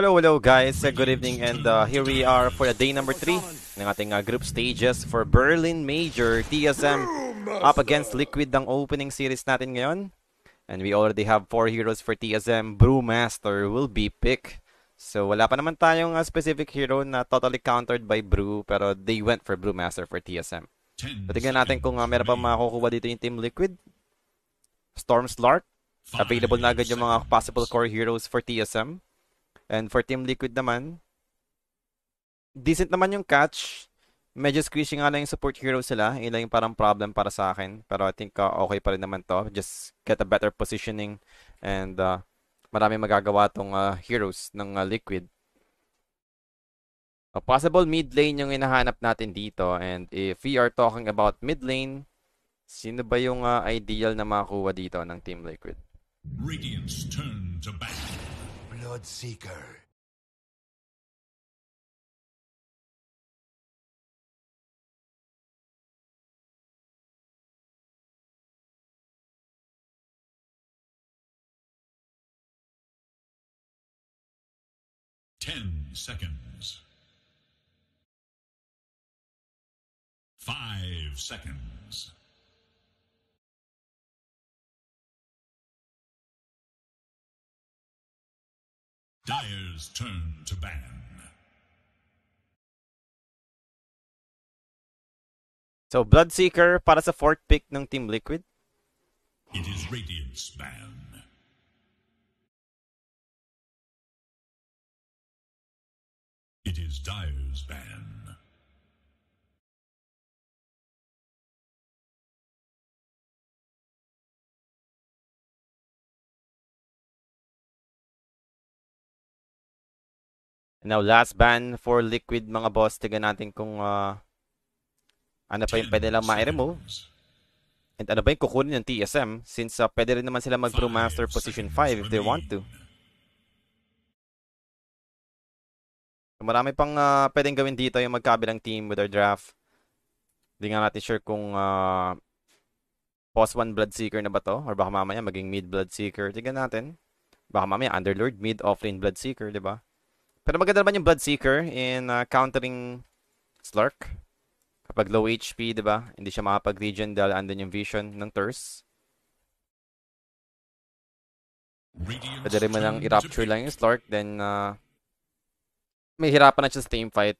Hello guys, good evening, and here we are for the day number 3 ng ating group stages for Berlin Major. TSM up against Liquid ang opening series natin ngayon. And we already have 4 heroes for TSM. Brewmaster will be picked. So wala pa naman tayong specific hero na totally countered by Brew, pero they went for Brewmaster for TSM. So tignan natin kung meron pa makukuha dito yung Team Liquid. Storm Slark. Available na agad yung mga possible core heroes for TSM. And for Team Liquid naman, decent naman yung catch. Medyo squishy nga lang yung support heroes sila. Yun lang yung parang problem para sa akin. Pero I think okay pa rin naman to. Just get a better positioning. And marami magagawa tong heroes ng Liquid. A possible mid lane yung hinahanap natin dito. And if we are talking about mid lane, sino ba yung ideal na makuha dito ng Team Liquid? Radiant's turn to battle. Bloodseeker. Ten seconds. 5 seconds. Dire's turn to ban. So, Bloodseeker para sa 4th pick ng Team Liquid. It is Radiant's ban. It is Dire's ban. Now, last ban for Liquid, mga boss. Tignan natin kung ano pa yung pwede lang ma-remove. And ano ba yung kukunin ng TSM? Since pwede rin naman sila mag-Brewmaster position 5 if they want to. So, marami pang pwedeng gawin dito yung magkabilang team with our draft. Hindi nga natin sure kung post 1 Bloodseeker na ba to? Or baka mamaya maging mid Bloodseeker. Tignan natin. Baka mamaya Underlord, mid offlane Bloodseeker, di ba? Pero maganda naman yung Bloodseeker in countering Slark. Kapag low HP, di ba? Hindi siya makapag-regen dahil andun yung vision ng Thirst. Pwede rin mo lang i-rapture lang yung Slark, then may hirapan na siya sa team fight.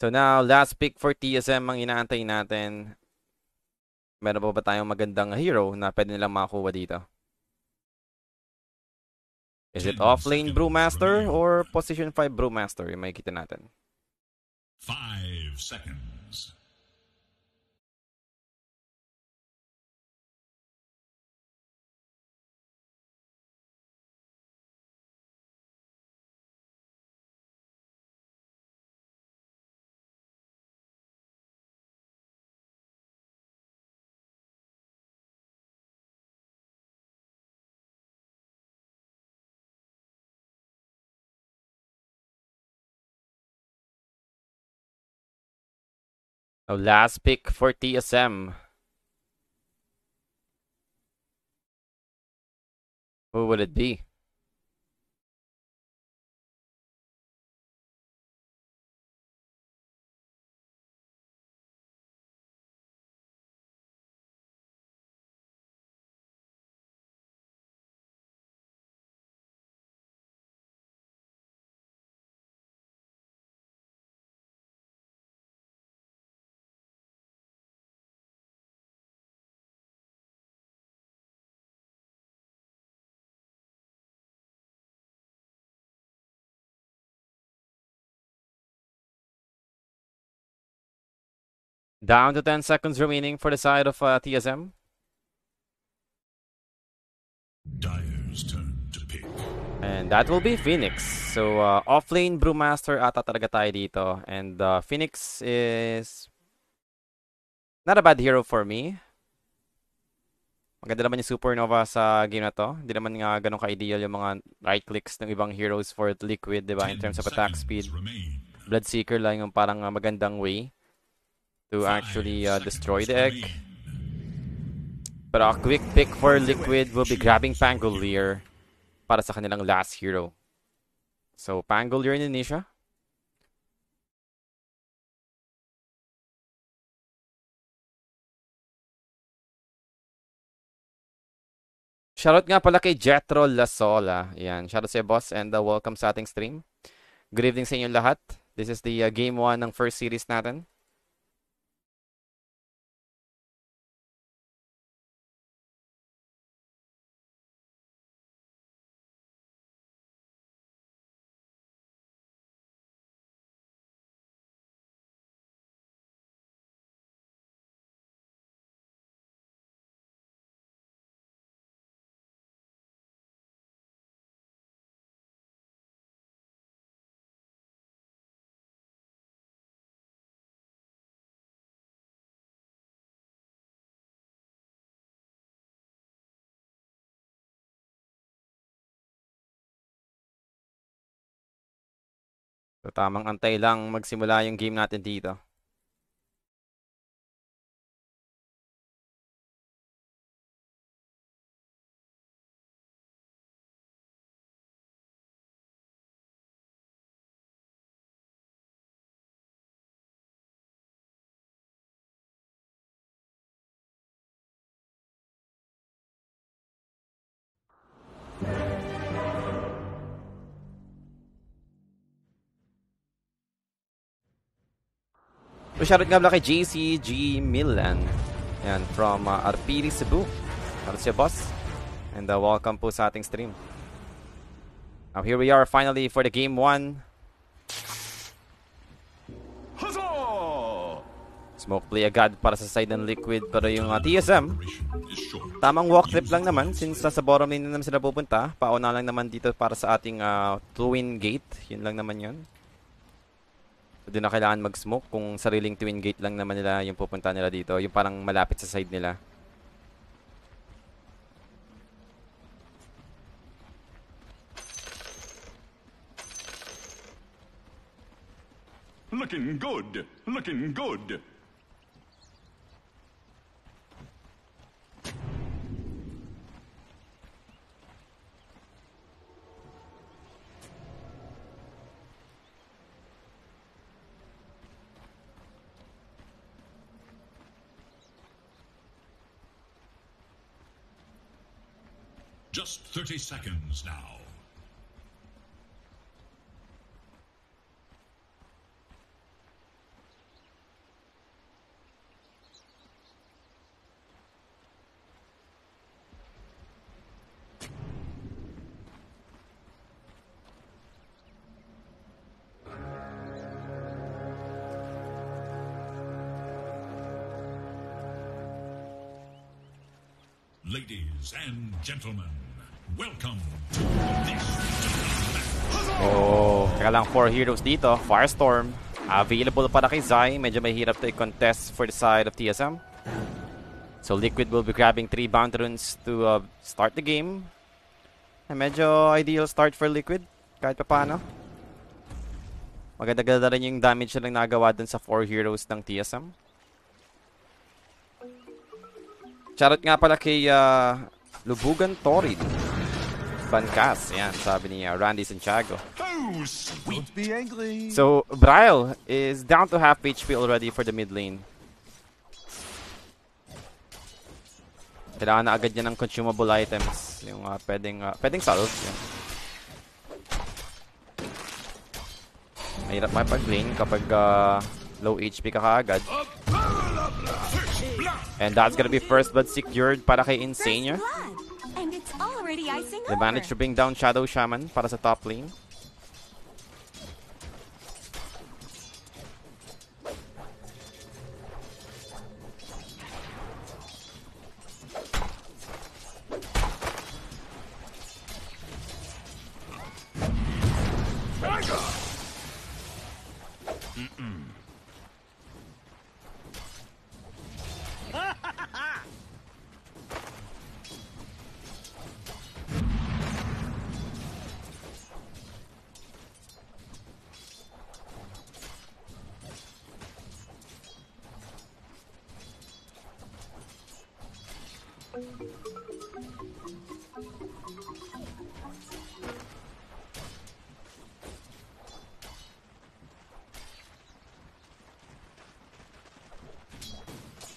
So now, last pick for TSM ang inaantay natin. Meron pa ba tayong magandang hero na pwede nilang makakuha dito? Is it offlane Brewmaster or position 5 Brewmaster? Yung makikita natin. 5 seconds. Oh, last pick for TSM. Who would it be? Down to 10 seconds remaining for the side of TSM. Dire's turn to pick. And that will be Phoenix. So, offlane Brewmaster ata talaga tayo dito. And Phoenix is not a bad hero for me. Maganda naman yung Supernova sa game na to. Hindi naman nga ganun ka-ideal yung mga right clicks ng ibang heroes for Liquid, diba? In terms of attack speed. Bloodseeker lang yung parang magandang way to actually destroy the egg. But a quick pick for Liquid will be grabbing Pangolier. para sa kanilang last hero. So, Pangol yun ni Nisha. Shoutout nga pala kay Jetro Lasola. Yan, shoutout sa'yo boss and welcome sa ating stream. Good evening sa inyong lahat. This is the game 1 ng first series natin. So, tamang antay lang magsimula yung game natin dito. So, shoutout nga pala kay JCG Milan. Yan, from Arpili, Cebu. Shoutout siya, boss. And welcome po sa ating stream. Now, here we are finally for the game 1. Smoke play agad para sa side ng Liquid. Pero yung TSM, tamang walk trip lang naman since sa bottom lane na naman sila pupunta. Pauna lang naman dito para sa ating twin gate. Yun lang naman yun. So, di na kailangan mag-smoke kung sariling twin gate lang naman nila yung pupunta nila dito. Yung parang malapit sa side nila. Looking good. Looking good. Just 30 seconds now. Ladies and gentlemen, welcome to this. Oh, kaya lang 4 heroes dito. Firestorm, available para kay Zai. Medyo mahirap to i-contest for the side of TSM. So Liquid will be grabbing 3 bounty runes to start the game. Medyo ideal start for Liquid, kahit pa paano. Maganda-ganda rin yung damage nilang nagawa dun sa 4 heroes ng TSM. Shoutout nga pala kay Lubugan Torid. Bancas, yan, sabi ni Randy Santiago. Don't be angry. So, Braille is down to half HP already for the mid lane. Kailangan na agad niya ng consumable items. Yung pwedeng salve. Yan. Mahirap makipag-lane kapag low HP ka kaagad. And that's gonna be first blood secured para kay Insania. They managed to bring down Shadow Shaman para sa top lane.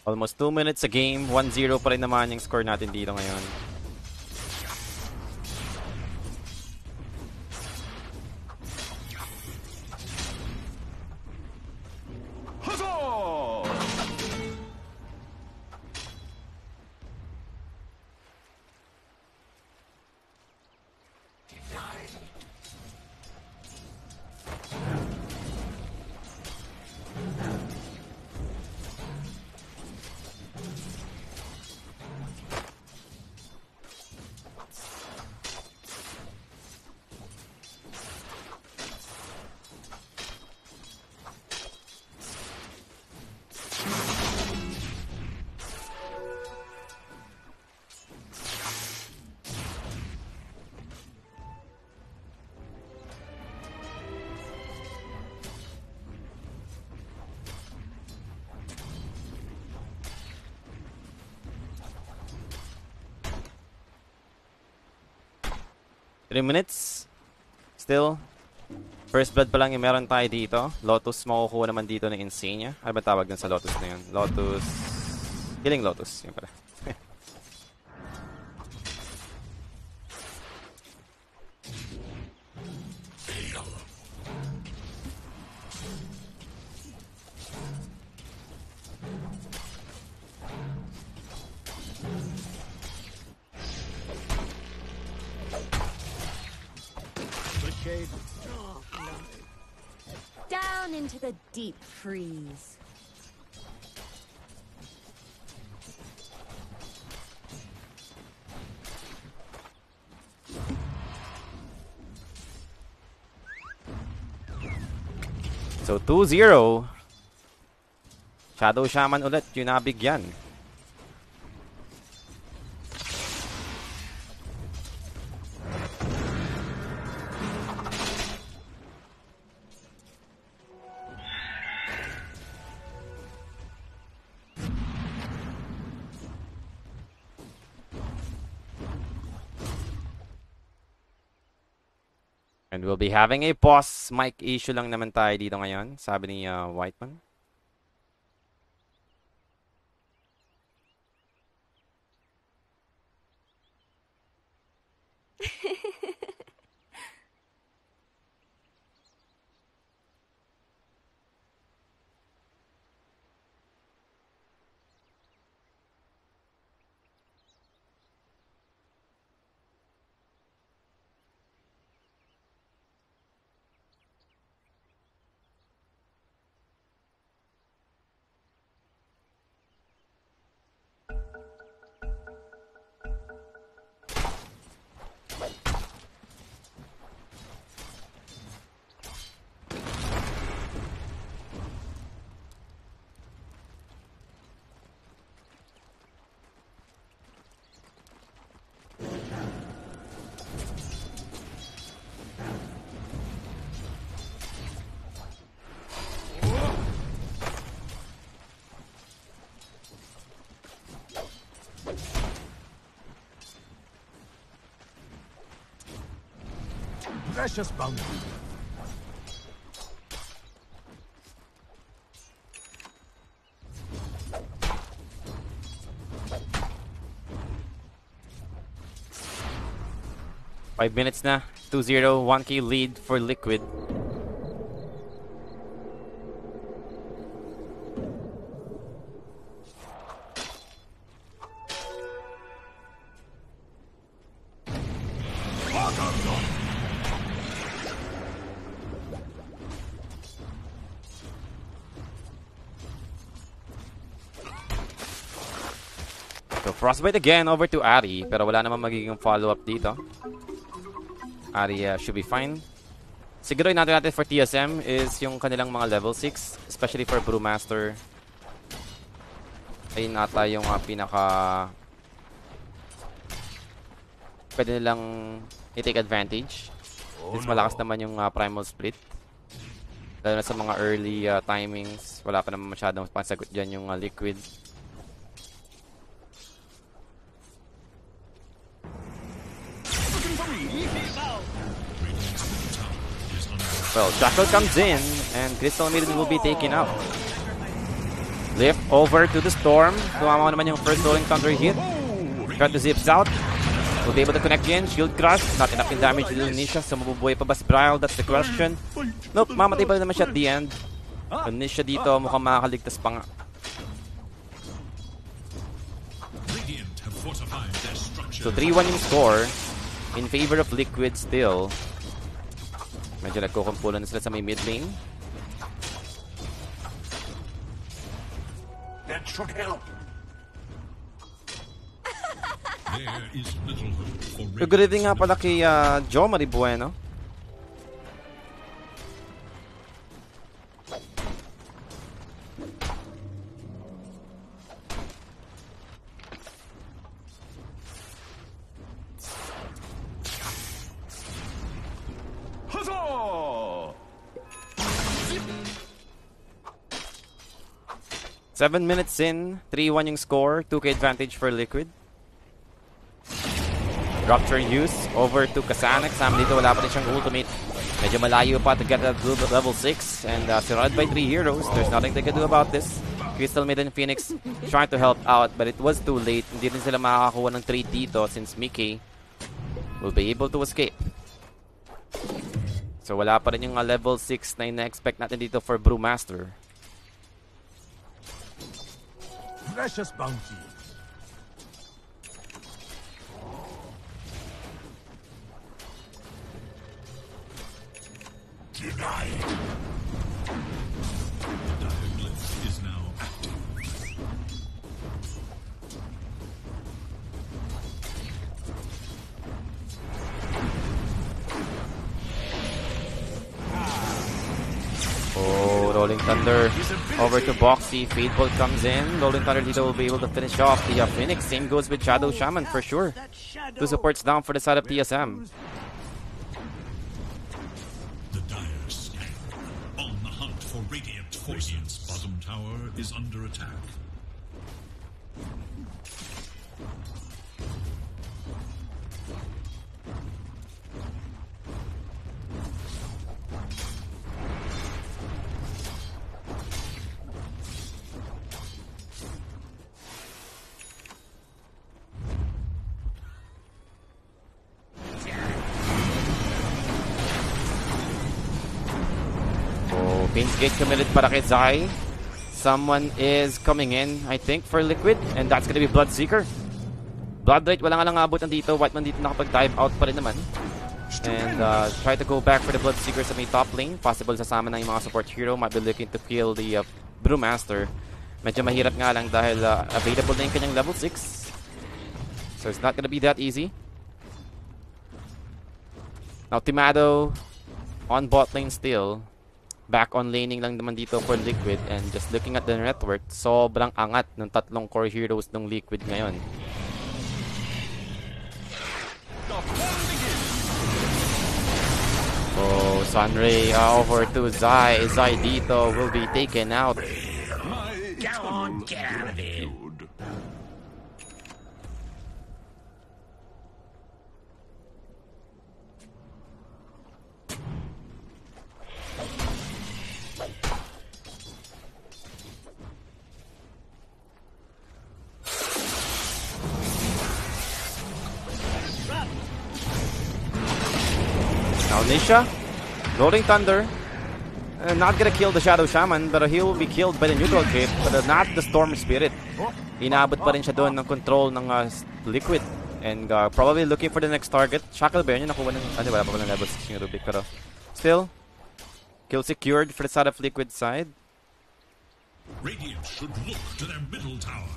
Almost 2 minutes a game. 1-0 pa rin naman yung score natin dito ngayon. Minutes. Still. First blood pa lang yung meron tayo dito. Lotus, makukuha naman dito ng Insania. Ano ba tawag dun sa Lotus na yun? Lotus... Healing Lotus. Yun pala. Down into the deep freeze. So 2-0. Shadow Shaman ulit yung nabigyan. And we'll be having a pause mic issue lang naman tayo dito ngayon, sabi ni Whiteman. Precious bounty. Five minutes na. 2-0. 1K lead for Liquid. So Frostbite again over to Ari, pero wala naman magiging follow-up dito. Ari should be fine. Siguro yung natin for TSM is yung kanilang mga level 6, especially for Brewmaster. Ayun nata yung pinaka pwede nilang i-take advantage. Since malakas naman yung Primal Split. Lalo na sa mga early timings, wala pa naman masyadong pansagot dyan yung Liquid. Well, Jackal comes in, and Crystal Maiden will be taken out. Lift over to the Storm. Tumama naman yung first Rolling Thunder hit. Cut the zips out. Will be able to connect in. Shield crush. Not enough in damage to Nisha. So mabubuhay pa ba si Bryle? That's the question. Nope, mamatay pa rin naman siya at the end. Yung Nisha dito mukhang makakaligtas pa nga. So 3-1 yung score in favor of Liquid still. Medyo nagkukumpulan na sila sa may mid lane. That should help. There is little hope for Good evening nga pala kay Jo Maribueno. Huzzah! 7 minutes in, 3-1 yung score, 2k advantage for Liquid. Rupture use over to Kasanek. Sam dito wala pa rin siyang ultimate. Medyo malayo pa to get that level 6 and surrounded by 3 heroes. There's nothing they can do about this. Crystal Mid and Phoenix trying to help out but it was too late. Hindi rin sila makakakuha ng trade dito since Mickey will be able to escape. So wala pa rin yung level 6 na ina-expect natin dito for Brewmaster. Precious bounty. denied. The diaglyph is now active. Oh, Rolling Thunder over to Boxy. Feedball comes in. Rolling Thunder dito will be able to finish off the Phoenix. Same goes with Shadow Shaman for sure. Two supports down for the side of TSM. The dire stand on the hunt for radiant forces. Bottom tower is under attack. Gate committed para kay Zai. Someone is coming in, I think, for Liquid. And that's gonna be Bloodseeker. Bloodlight, wala nga lang abutan dito. Whiteman dito nakapag-dive out pa rin naman. And try to go back for the Bloodseeker sa may top lane. Possible sasama na yung mga support hero. Might be looking to kill the Brewmaster. Medyo mahirap nga lang dahil available na yung kanyang level 6. So it's not gonna be that easy. Now Timado on bot lane still. Back on laning lang naman dito for Liquid. And just looking at the network, sobrang angat ng tatlong core heroes ng Liquid ngayon. Oh, Sunray over to Zai. Zai dito will be taken out. Come on, get out of here. Now Nisha, Rolling Thunder, not gonna kill the Shadow Shaman, but he will be killed by the neutral cape, but not the Storm Spirit. Inaabot pa rin siya doon ng control ng Liquid. And probably looking for the next target. Shackle Bear niya nakuha ng, wala pa ng level 6 yung Rubik, pero still, kill secured for the side of Liquid side. Radiant should look to their middle tower.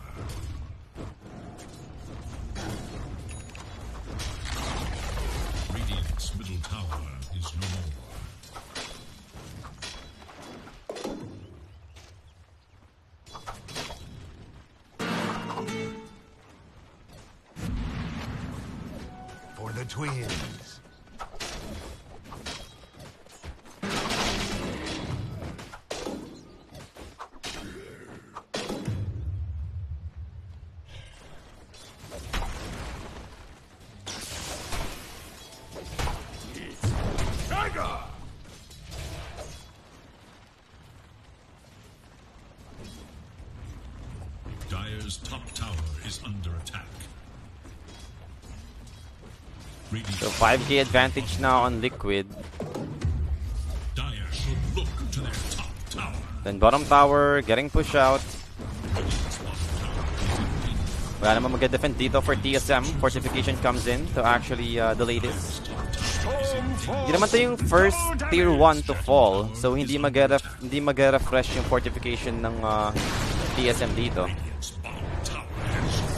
Radiant's middle tower is no more. For the twins. Radiant's top tower is under attack. So 5k advantage now on Liquid. Dire should look to their top tower. Then bottom tower getting pushed out. Wala naman mag-defend dito for TSM. Fortification comes in to actually delay this. Hindi naman to yung first tier 1 to fall. So hindi mag-refresh yung fortification ng TSM dito.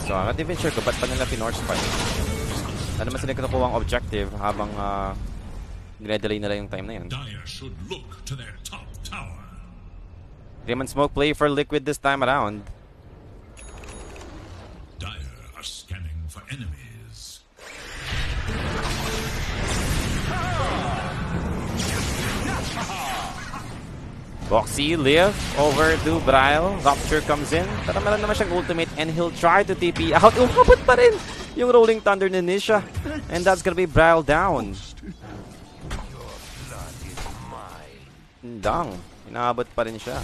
So I'm not even sure kung ba't pa nila pinorse pa. Ano naman sila kinukuha ang objective habang dine-delay nila yung time na yun. Dire should look to their top tower. Hindi naman smoke play for Liquid this time around. Dire are scanning for enemies. Boxy, live over to Bryle. Rupture comes in. Pero meron naman siyang ultimate and he'll try to TP out. Umabot pa rin yung Rolling Thunder ni Nisha. And that's gonna be Bryle down. Dang. Inaabot pa rin siya.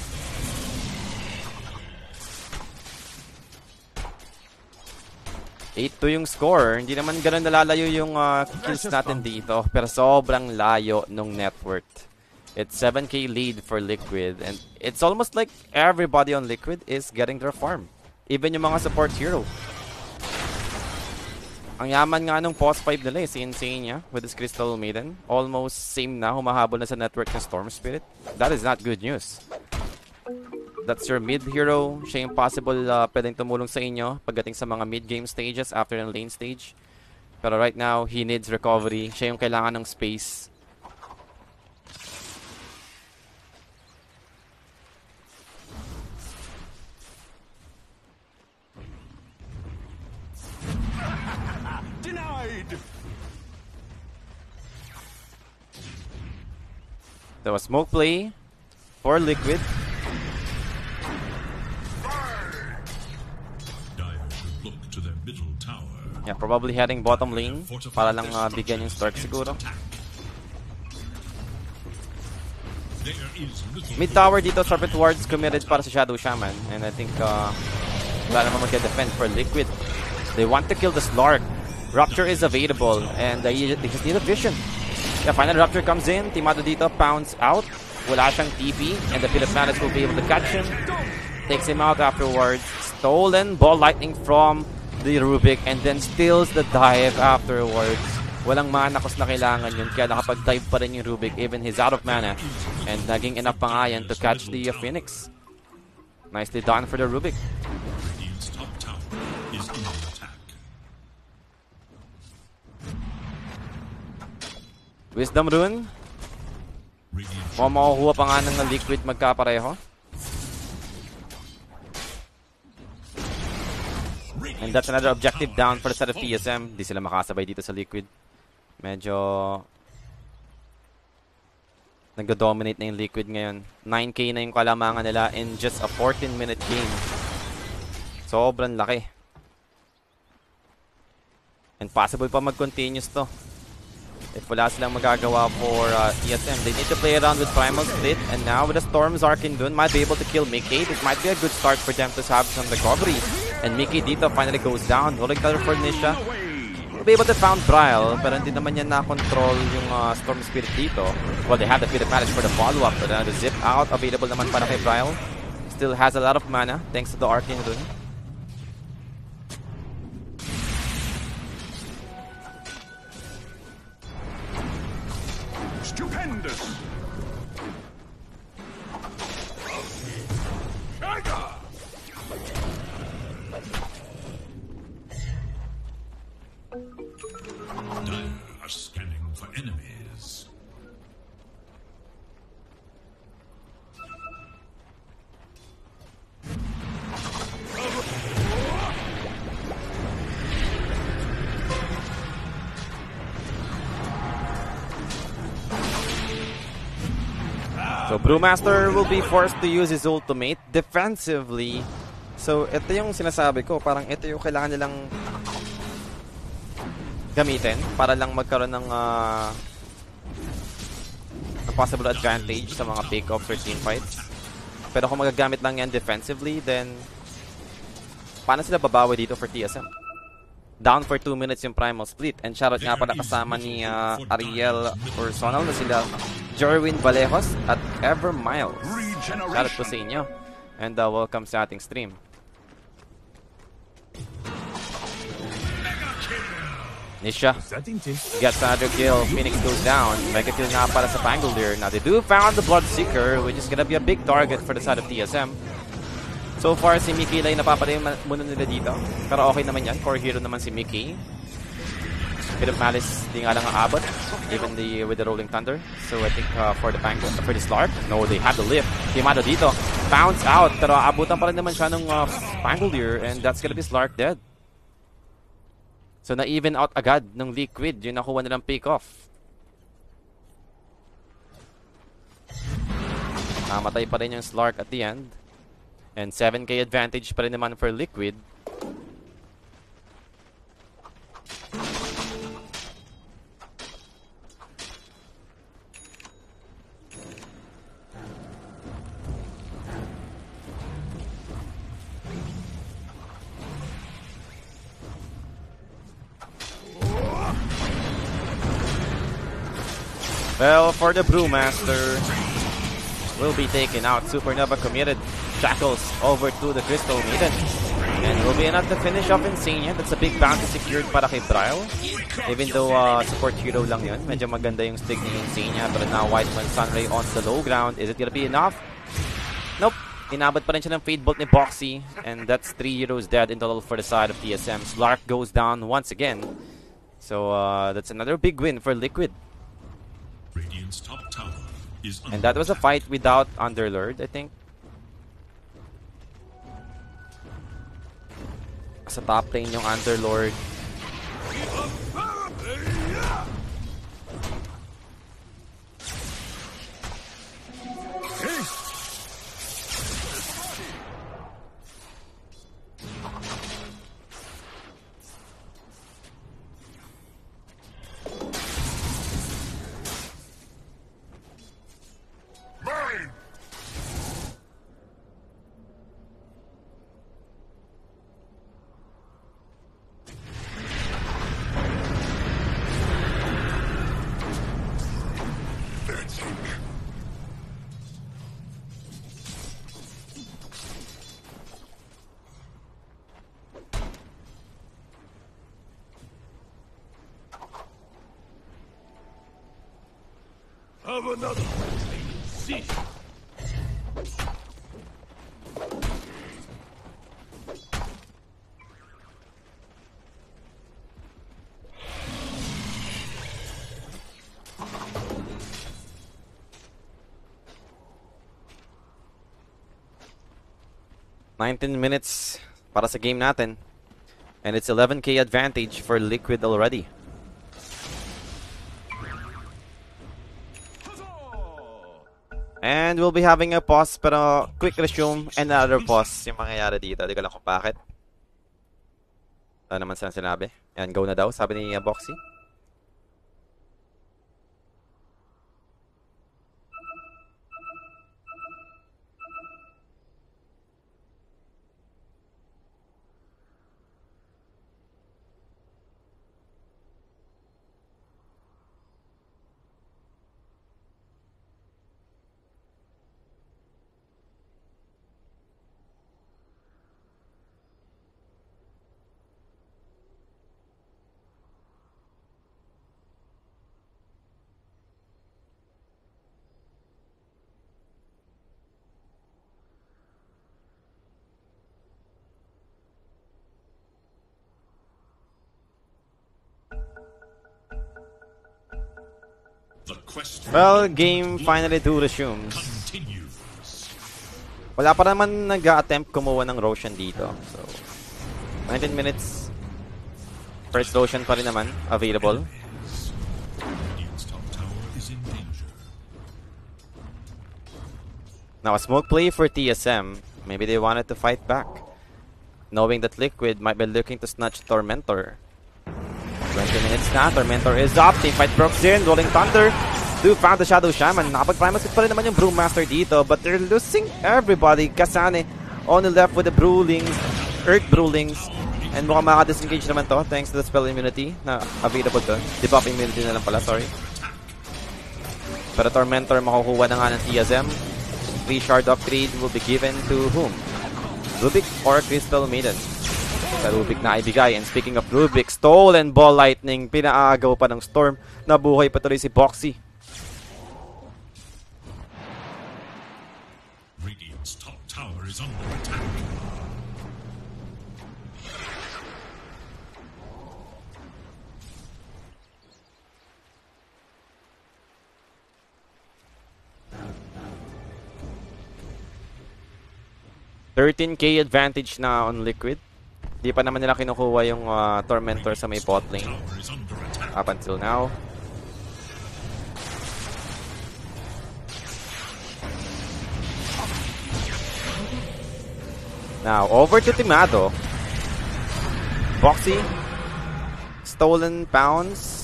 8-2 yung score. Hindi naman ganun nalalayo yung kills natin dito. Pero sobrang layo nung net worth. It's 7k lead for Liquid. And it's almost like everybody on Liquid is getting their farm. Even yung mga support hero. Ang yaman nga nung post 5 nila si Insane niya with his Crystal Maiden. Almost same na, humahabol na sa network ng Storm Spirit. That is not good news. That's your mid hero. Siya yung possible pwedeng tumulong sa inyo pagdating sa mga mid-game stages after ng lane stage. Pero right now, he needs recovery. Siya yung kailangan ng space. Denied. There was smoke play for Liquid. To their middle tower. Yeah, probably heading bottom lane para lang bigyan yung start siguro. Mid tower dito, Serpent Wards committed para sa Shadow Shaman. And I think wala naman mag-defend for Liquid. They want to kill the Slark. Rupture is available and they just need a vision. Yeah, final Rupture comes in. Timado dito, pounds out. Wala siyang TP and the Philip Manus will be able to catch him. Takes him out afterwards. Stolen ball lightning from the Rubik and then steals the dive afterwards. Walang mana kos na kailangan yun kaya nakapag-dive pa rin yung Rubik even he's out of mana and naging enough pa nga yan to catch the Phoenix. Nicely done for the Rubik. Radiant's top tower is under attack. Wisdom Rune. Mukhang makukuha pa nga ng Liquid magkapareho. And that's another objective down for the side of TSM. Di sila makasabay dito sa Liquid. Medyo nag-dominate na yung Liquid ngayon. 9k na yung kalamangan nila in just a 14-minute game. Sobrang laki. And possible pa mag-continuous to. If wala silang magagawa for TSM, they need to play around with Primal Split. And now with the Storm's Arc in Dune, might be able to kill Mickey. This might be a good start for them to have some recovery. And Mickey dito finally goes down. Rolling Thunder for Nisha. Will be able to found Bryle, pero hindi naman niya na-control yung Storm Spirit dito. Well, they have the Philip Manus for the follow-up, but the zip out available naman para kay Bryle. Still has a lot of mana thanks to the Arc in Dune. Stupendous. Dire are scanning for enemies. So Brewmaster will be forced to use his ultimate defensively. So ito yung sinasabi ko, parang ito yung kailangan nilang gamitin para lang magkaroon ng possible advantage sa mga pick-offs or team fights. Pero kung magagamit lang yan defensively, then paano sila babawi dito for TSM? Down for 2 minutes yung Primal Split. And shoutout nga pala kasama ni Ariel Personal na sila Jerwin Valejos at Ever Miles. Shoutout po sa inyo. And welcome sa ating stream. Nisha gets another kill. Phoenix goes down. Mega kill nga para sa Pangolier. Now they do found the Bloodseeker, which is gonna be a big target for the side of TSM. So far, si Mickey lang napapatay muna nila dito. Pero okay naman yan. Core hero naman si Mickey. Bit of Malice, di nga lang aabot. Even with the Rolling Thunder. So I think for the Slark, no, they have the lift. Timado dito. Bounce out. Pero aabutan pa rin naman siya ng Pangolier. And that's gonna be Slark dead. So na-even out agad ng Liquid. Yung nakuha nilang pick-off. Namatay pa rin yung Slark at the end. And 7k advantage pa rin naman for Liquid. Well, for the Brewmaster, will be taken out. Supernova committed Shackles over to the Crystal Maiden. And will be enough to finish off Insania. That's a big bounty secured para kay Bryle. Even though support hero lang yun. Medyo maganda yung stick ni Insania. But now Whiteman Sunray on the low ground. Is it gonna be enough? Nope. Inabot pa rin siya ng Fade Bolt ni Boxy. And that's 3 heroes dead in total for the side of TSM. Slark goes down once again. So that's another big win for Liquid. Radiant's top tower is and that was a fight without Underlord, I think. Sa top lane yung Underlord. Have another. See. 19 minutes para sa game natin. And it's 11k advantage for Liquid already. And we'll be having a pause, pero quick resume and another pause yung mangyayari dito. Di ko lang kung bakit. Ano naman sila sinabi? And go na daw, sabi ni Boxy. Well, game finally do resumes. Wala pa naman nag-a-attempt kumuha ng Roshan dito. So, 19 minutes. First Roshan pa rin naman available. Now, a smoke play for TSM. Maybe they wanted to fight back, knowing that Liquid might be looking to snatch Tormentor. 20 minutes na. Tormentor is up. Teamfight broke in. Rolling Thunder. Do found the Shadow Shaman. Nakapag-primus pa rin naman yung Brewmaster dito. But they're losing everybody. Kasane only left with the Brewlings. Earth Brawlings. And mukhang makaka-disengage naman to thanks to the spell immunity na available to. Debuff immunity na lang pala, sorry. Pero Tormentor makukuha na nga ng TSM. 3 shard upgrade will be given to whom? Rubik or Crystal Maiden? Sa Rubik na ibigay. And speaking of Rubik, stolen ball lightning. Pinaagaw pa ng Storm. Nabuhay pa tuloy si Boxy. Radiant's top tower is under attack. $13K advantage na on Liquid. Di pa naman nila kinukuha yung Tormentor sa may bot lane. Up until now. Now, over to Timado. Boxy. Stolen Pounds.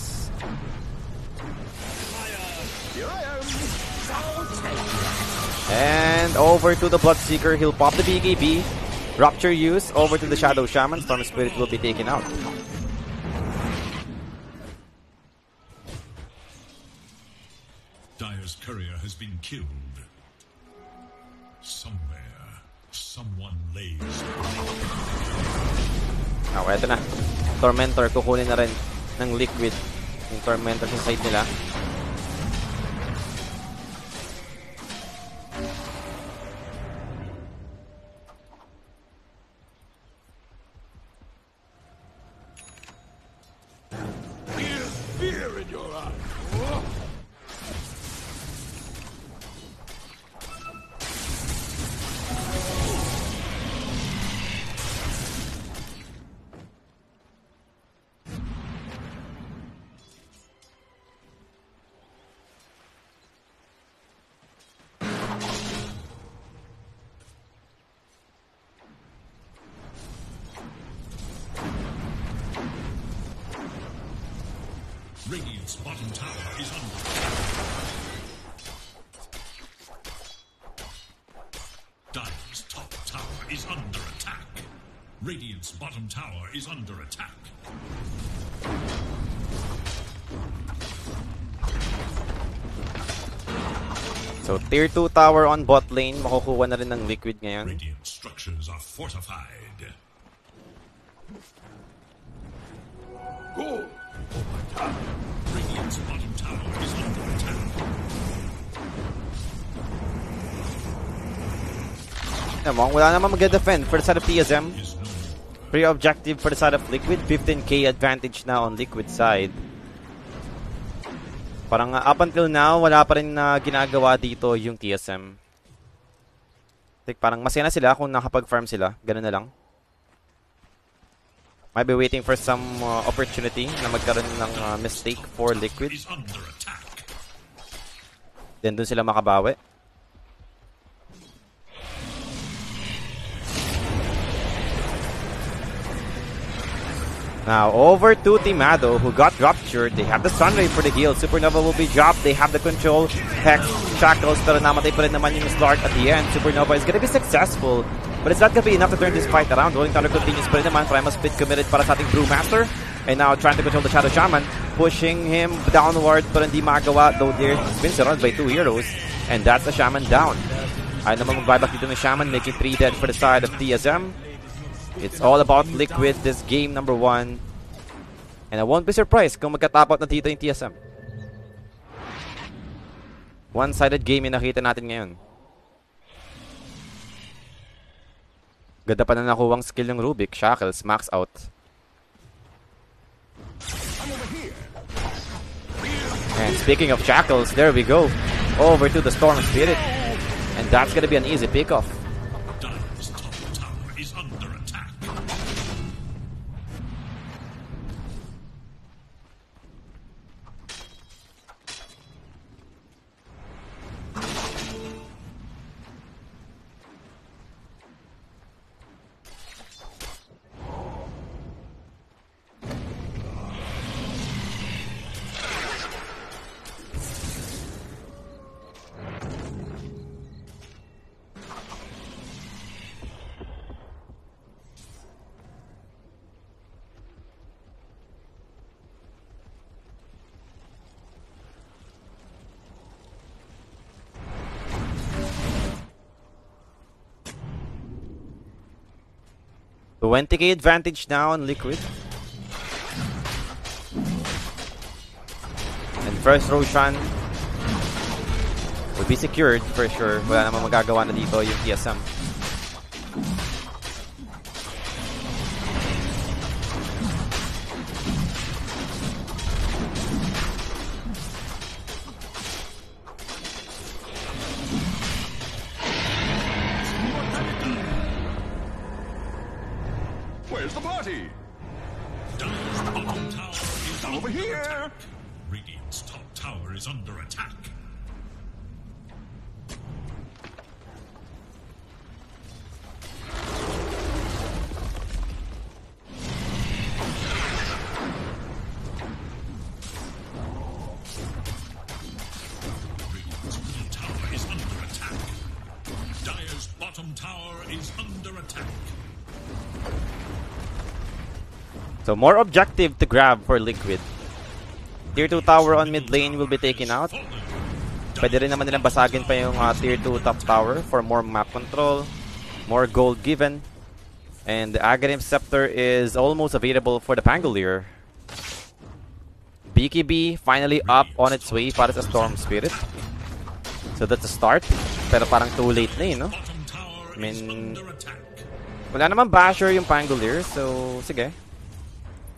And over to the Bloodseeker. He'll pop the BKB. Rupture use. Over to the Shadow Shaman. Storm Spirit will be taken out. Dire's courier has been killed. Somewhere, someone lays. Now, eto na. Tormentor. Kukunin na rin ng Liquid. Yung Tormentor sa side nila. Fear in your eyes. Radiant's bottom tower is under. Dire's top tower is under attack. Radiant's bottom tower is under attack. So, tier 2 tower on bot lane. Makukuha na rin ng Liquid ngayon. Radiant structures are fortified. Go. Radiant's bottom tower is under attack. Wala namang mag-defend for the side of TSM. Is no Pre-objective for the side of Liquid. 15K advantage na on Liquid side. Parang up until now, wala pa rin na ginagawa dito yung TSM. Like, parang masaya na sila kung nakapag-farm sila. Ganun na lang. Might be waiting for some opportunity na magkaroon ng mistake for Liquid. is under attack. Then dun sila makabawi. Now, over to Timado, who got ruptured. They have the Sunray for the heal. Supernova will be dropped. They have the control. Hex, Shackles, pero namatay pa rin naman yung Slark at the end. Supernova is gonna be successful, but it's not gonna be enough to turn this fight around. Rolling Thunder continues pa rin naman. Primal Split committed para sa ating Brewmaster. And now trying to control the Shadow Shaman. Pushing him downward, pero hindi magawa. Though there's been surrounded by 2 heroes. And that's the Shaman down. Ay naman mag-buyback dito ng Shaman, making 3 dead for the side of TSM. It's all about Liquid this game number 1. And I won't be surprised kung magka-top out na dito yung TSM. One-sided game yung nakita natin ngayon. Ganda pa na nakuwang skill ng Rubik. Shackles, max out. And speaking of Shackles, there we go. Over to the Storm Spirit. And that's gonna be an easy pick-off. Dire's top tower is under attack. 20k advantage now on Liquid. And first Roshan will be secured for sure. Wala namang magagawa na dito yung TSM. Where's the party? Dire's bottom tower is Over here. attack. Radiant's top tower is under attack. Radiant's middle tower is under attack. Dire's bottom tower is under attack. So more objective to grab for Liquid. Tier 2 tower on mid lane will be taken out. Pwede rin naman nilang basagin pa yung tier 2 top tower for more map control, more gold given. And the Aghanim Scepter is almost available for the Pangolier. BKB finally up on its way para sa Storm Spirit. So that's a start. Pero parang too late na no? I mean, wala naman basher yung Pangolier, so sige.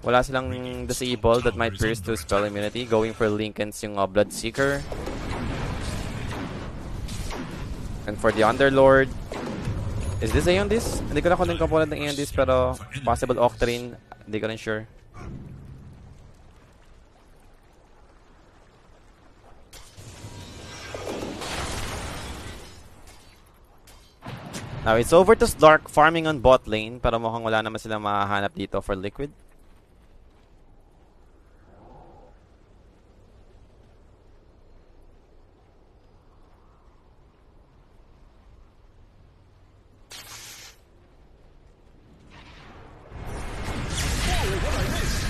Wala silang disable that might pierce to spell immunity. Going for Linken's yung Bloodseeker. And for the Underlord, is this Aeondis? Hindi ko na kung component ng Aeondis, pero possible Octarine. Hindi ko rin sure. Now it's over to Slark farming on bot lane, pero mukhang wala naman silang mahahanap dito for Liquid.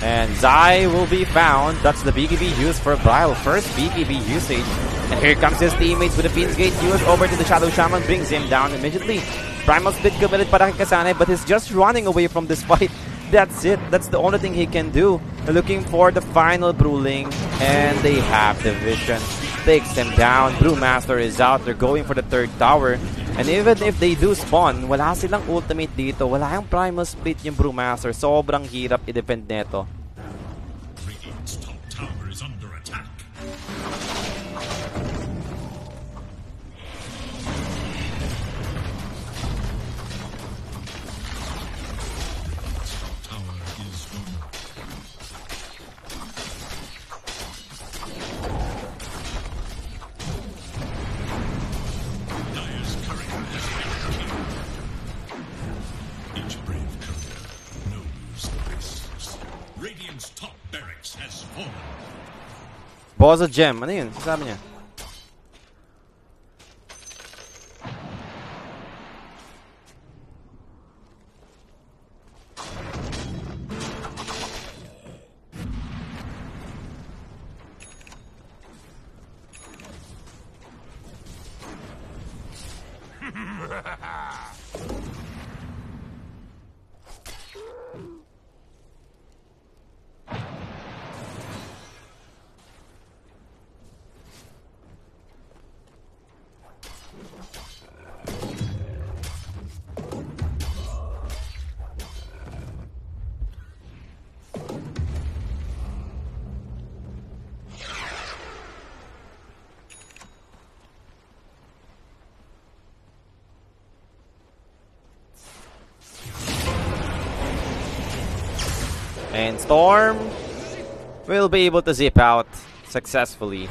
And Zai will be found. That's the BKB used for Bile. First BKB usage. And here comes his teammates with the Fiend's Gate used over to the Shadow Shaman. Brings him down immediately. Primal Split committed para kay Kasane, but he's just running away from this fight. That's it. That's the only thing he can do. They're looking for the final Bruling. And they have the vision. Takes him down. Brewmaster is out. They're going for the third tower. And even if they do spawn, wala silang ultimate dito. Wala yung Primal Split yung Brewmaster. Sobrang hirap i-defend neto. Radiant's top tower is under attack. Top tower is gone. Dire's courier has been killed. Each brave courier knows the risks. Radiant's top barracks has fallen. Boss of Gem. Ano yun? Sabi niya. And Storm will be able to zip out successfully.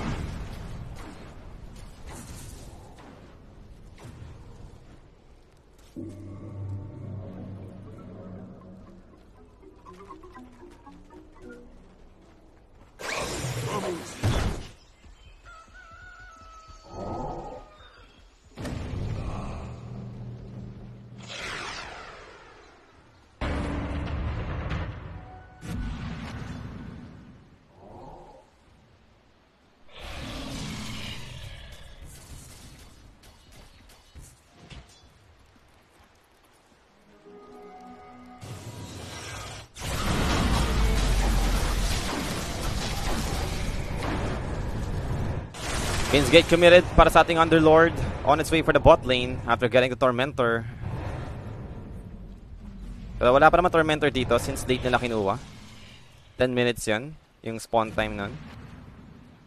King's Gate committed para sa ating Underlord on its way for the bot lane after getting the Tormentor. Pero wala pa naman Tormentor dito since late nila kinuha. 10 minutes yan, yung spawn time nun.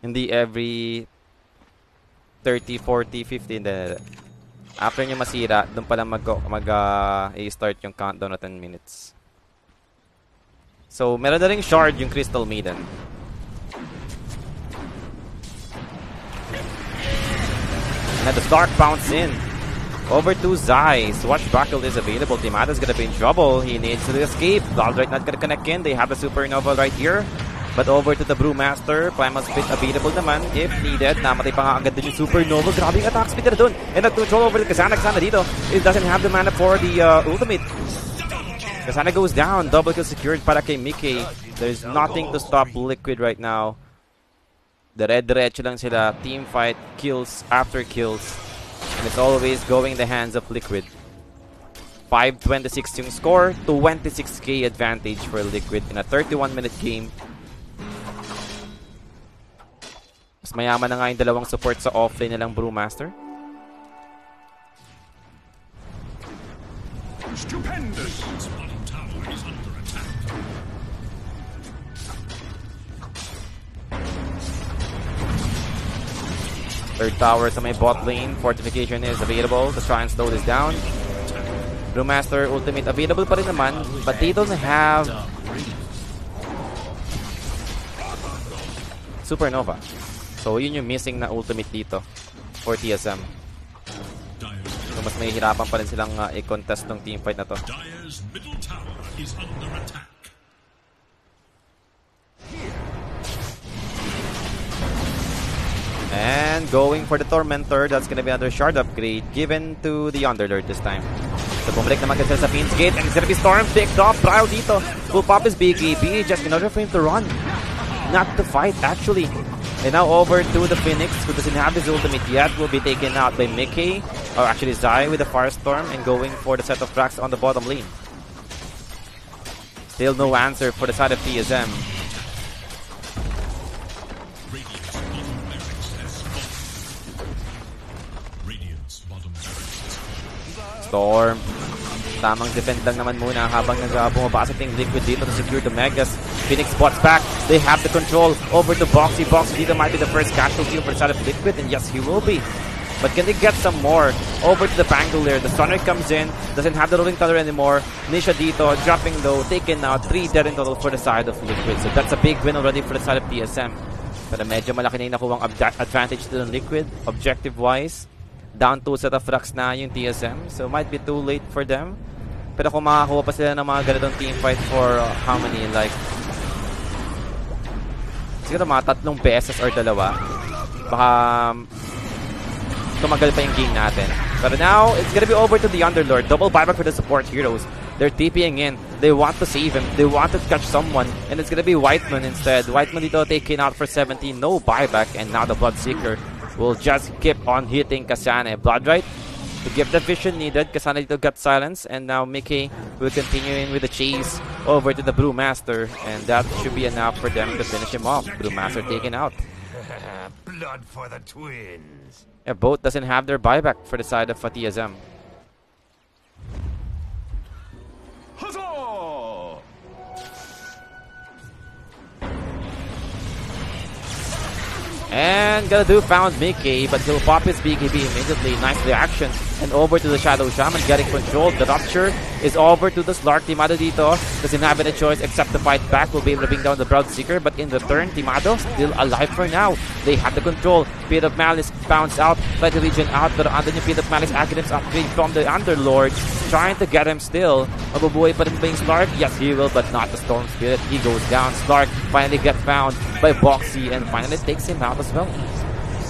Hindi every 30, 40, 50. Hindi. After nyo masira, doon pala i-start yung countdown na 10 minutes. So, meron na ring shard yung Crystal Maiden. And the Stark bounce in. Over to Zai. Swashbuckle is available. Timada's gonna be in trouble. He needs to escape. Godright not gonna connect in. They have the Supernova right here. But over to the Brewmaster. Primal Spit available naman if needed. Namatay pa nga agad din yung Supernova. Grabe yung attack speed na dun. And nag-control over the Kasana. Kasana dito. It doesn't have the mana for the ultimate. Kasana goes down. Double kill secured para kay Mickey. There's nothing to stop Liquid right now. Dire-diretso lang sila. Team fight. Kills after kills. And it's always going in the hands of Liquid. 5-26 yung score. 26k advantage for Liquid in a 31-minute game. Mas mayaman na nga yung dalawang support sa offlane nilang Brewmaster. Stupendous! Bottom tower is under attack. Third tower sa may bot lane. Fortification is available to try and slow this down. Brewmaster ultimate available pa rin naman, but they don't have Supernova. So yun yung missing na ultimate dito for TSM. So mas may hirapan pa rin silang i-contest ng teamfight na to. Dire's middle tower is under attack. And going for the Tormentor, that's gonna be another shard upgrade given to the Underlord this time. So bumalik naman kasi sa Fiend's Gate and it's gonna be Storm picked off. Trial dito. Full pop is BKB just in order for him to run. Not to fight actually. And now over to the Phoenix who doesn't have his ultimate yet. Will be taken out by Mickey. Or actually Zai with the Firestorm and going for the set of tracks on the bottom lane. Still no answer for the side of TSM. Storm. Tamang defend lang naman muna habang bumabasok yung Liquid dito to secure the Megas. Phoenix spots back. They have the control over to Boxy. Boxy dito might be the first casualty for the side of Liquid, and yes, he will be. But can they get some more? Over to the Bangalore. The Stunner comes in. Doesn't have the Rolling Thunder anymore. Nisha dito dropping low. Taken out. 3 dead in total for the side of Liquid. So that's a big win already for the side of TSM. Pero medyo malaki na yung nakuwang advantage to the Liquid objective-wise. Down 2 set of racks na yung TSM. So might be too late for them. Pero kung makakuha pa sila ng mga ganitong teamfight for how many? Like siguro mga 3 beses or 2. Baka tumagal pa yung game natin. But now, it's gonna be over to the Underlord. Double buyback for the support heroes. They're TPing in. They want to save him. They want to catch someone. And it's gonna be Whiteman instead. Whiteman dito taken out for 17. No buyback. And now the Bloodseeker will just keep on hitting Kasane. Bloodright to give the vision needed. Kasane dito got silence. And now Mickey will continue in with the chase over to the Brewmaster. And that should be enough for them to finish him off. Brewmaster taken out. Blood for the twins. Yeah, both doesn't have their buyback for the side of TSM. Huzzah! And gonna do found Mickey, but he'll pop his BKB immediately. Nice reaction. And over to the Shadow Shaman getting controlled. The Rupture is over to the Slark. Timado dito doesn't have any choice except to fight back. Will be able to bring down the Bloodseeker, but in return, Timado still alive for now. They have the control. Pit of Malice bounce out. Let the Legion out, but under the Pit of Malice, Academics upgrade from the Underlord. Trying to get him still. Mabubuhay pa rin ba yung Slark? Yes, he will, but not the Storm Spirit. He goes down. Slark finally gets found by Boxy and finally takes him out as well.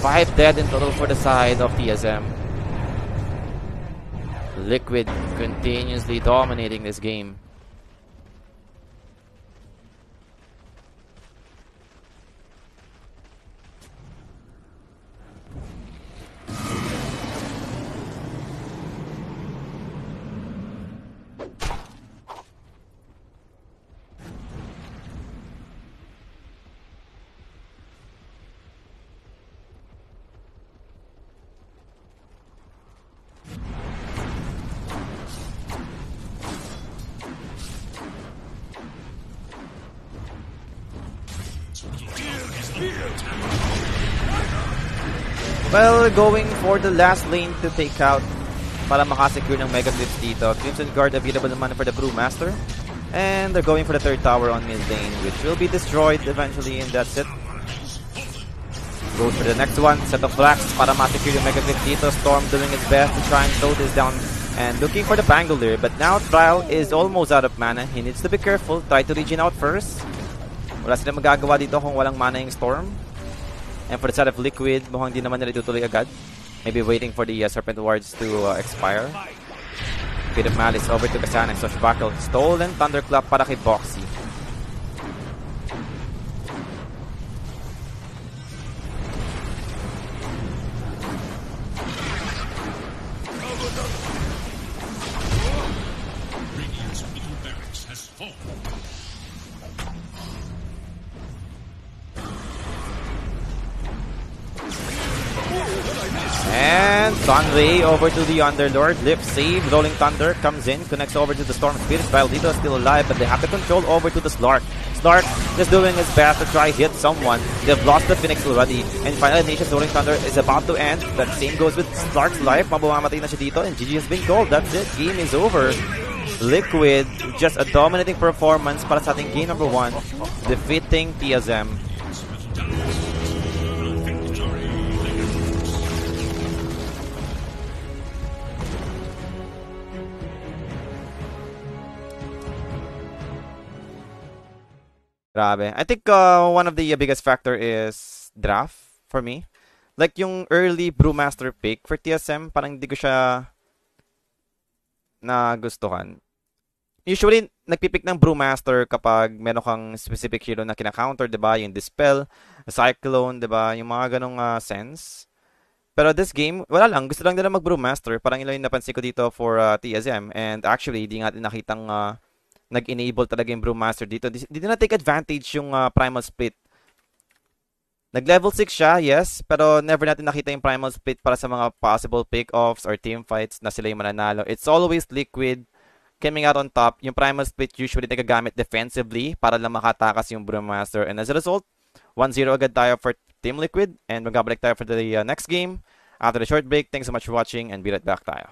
5 dead in total for the side of TSM. Liquid continuously dominating this game. Well, going for the last lane to take out para makasecure ng Mega Blitz dito. Crimson Guard available naman for the Brewmaster. And they're going for the third tower on mid lane, which will be destroyed eventually, and that's it. Goes for the next one, set of flags para masecure yung Mega Blitz dito. Storm doing his best to try and slow this down and looking for the Bangalore. But now Trial is almost out of mana. He needs to be careful. Try to regen out first. Wala sila magagawa dito kung walang mana yung Storm. And for the side of Liquid, mukhang di naman nila itutuloy agad. Maybe waiting for the Serpent Wards to expire. Bit of Malice over to Kasana and Swashbuckle. Stolen Thunderclap para kay Boxy. Radiant's middle barracks has fallen. And Sunray over to the Underlord. Lift save. Rolling Thunder comes in. Connects over to the Storm Spirit. Valdito is still alive, but they have the control over to the Slark. Slark is doing his best to try hit someone. They've lost the Phoenix already. And finally, Nation's Rolling Thunder is about to end. That same goes with Slark's life. Mabumamatay na siya dito. And GG has been called. That's it. Game is over. Liquid, just a dominating performance para sa ating game number 1. Defeating TSM. Grabe. I think one of the biggest factor is draft for me. Like yung early Brewmaster pick for TSM, parang hindi ko siya nagustuhan. Usually, nagpipick ng Brewmaster kapag meron kang specific hero na kina-counter, diba? Yung Dispel, Cyclone, diba? Yung mga ganong sense. Pero this game, wala lang. Gusto lang nila mag-Brewmaster. Parang ilo yung napansin ko dito for TSM. And actually, di nga nakitang nag-enable talaga yung Brewmaster dito. Dito na take advantage yung Primal Split. Nag-level 6 siya, yes, pero never natin nakita yung Primal Split para sa mga possible pick-offs or team fights na sila yung mananalo. It's always Liquid coming out on top. Yung Primal Split usually nagagamit defensively para lang makatakas yung Brewmaster. And as a result, 1-0 agad tayo for Team Liquid. And magkabalik tayo for the next game. After the short break, thanks so much for watching and be right back tayo.